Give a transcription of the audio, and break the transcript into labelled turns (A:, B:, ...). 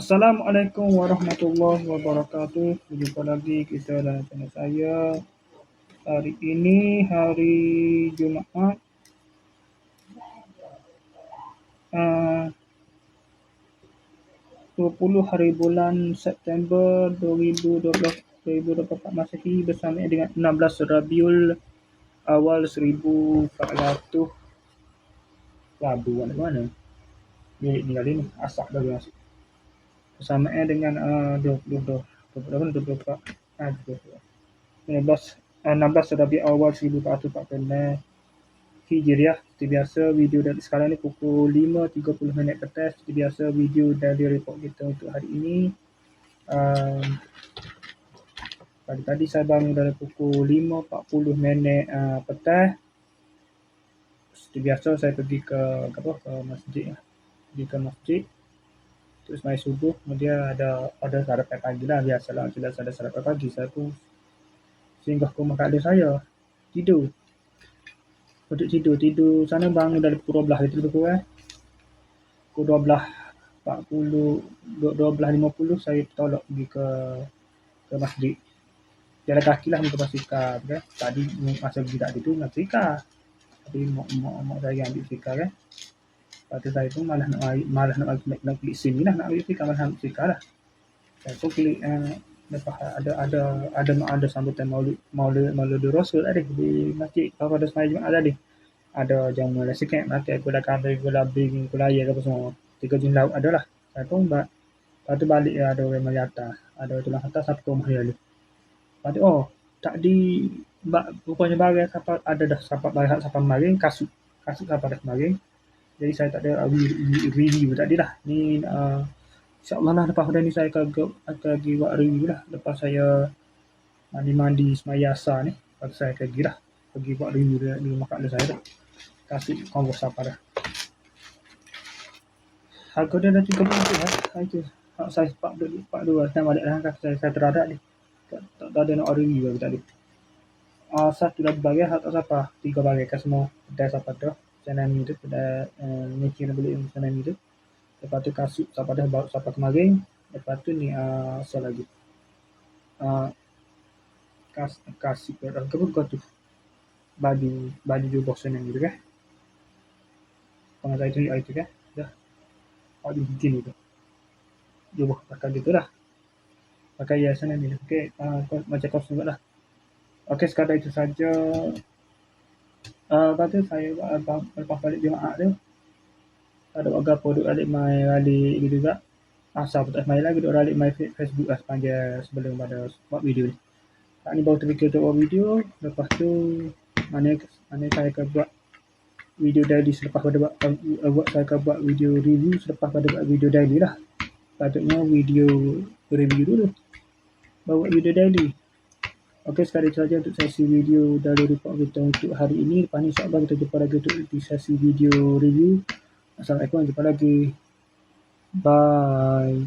A: Assalamualaikum warahmatullahi wabarakatuh. Berjumpa lagi kita dalam channel saya. Hari ini hari Jumaat, 20 hari bulan September 2024 Masehi bersama dengan 16 Rabiul Awal 1400 Rabu mana? Ni kali ni asak dah masuk. Bersamaan dengan 16 Rabiul Awal 1446 Hijriah. Seperti biasa video dari sekarang ni pukul 5.30 petang. Seperti biasa video daily report kita untuk hari ini. Tadi saya bangun dari pukul 5.40 petang. Seperti biasa saya pergi ke masjid. Pergi ke masjid untuk sembahyang subuh. Kemudian ada sarapan pagi lah, biasalah. Bila ada sarapan pagi, saya pun singgah ke rumah kak adik saya. Tidur sana, bangun dari pukul 12 itu lebih kurang. Pukul 12.50 saya tolak pergi ke masjid. Jalan kaki lah muka basikal kan. Tadi masa budak itu nak basikal. Tapi mak saya ambil basikal kan. Lepas tu saya pun malas nak klik SIM ni lah, nak ambil basikal, malas ambil basikal lah. Saya pun klik lepas ada sambutan Maulid Rasul tadi di masjid pada sembahyang Jumaat tadi. Ada jamu lah sikit, nanti aku dah kambing, gula bing, gula air apa semua. 3 jenis lauk adalah. Saya pun lepas tu balik ada orang mari atas. Ada tulang atas satu ke rumah dia dulu. Lepas tu tak di rupanya barang siapa ada dah siapa maring kasut siapa dah maring. Jadi saya tak ada review tadi lah. Ni insya-Allah lah lepas pada ni saya akan pergi buat review lah. Lepas saya mandi semaya asar ni, lepas saya pergi buat review di rumah kak saya dah. Kasut Converse apa dah. Harga dia dah 30 lah. Itu saya 42 saya balik dah kan. Saya teradak ni. Tak ada nak review lagi tadi. Satu lagi bagai tak siapa. 3 bagai kan semua. Kedai siapa dah. Channel tu kedai Niki nak beli channel tu. Lepas tu kasut siapa dah bawa siapa kemarin. Lepas tu ni apa lagi. Kasut ke tu. Baju jubah channel tu kan. Pengasai itu kan. Dah. Baju begini tu. Jubah pakai gitu dah. Pakai hiasan ni. Okey, macam kos juga lah. Okey, sekadar itu saja. Lepas tu saya lepas balik Jumaat tu ada buat gapo duk alik mai ralik gitu juga. Asal pun tak main lagi duk ralik mai Facebook lah sepanjang sebelum pada buat video ni. Tak ni baru terfikir untuk buat video. Lepas tu mana saya akan buat video daily selepas pada saya akan buat video review selepas pada buat video daily lah. Patutnya video review dulu baru buat video daily. Okey, sekali itu saja untuk sesi video dari report kita untuk hari ini. Lepas ni insyaAllah kita jumpa lagi untuk di sesi video review. Assalamualaikum, jumpa lagi. Bye.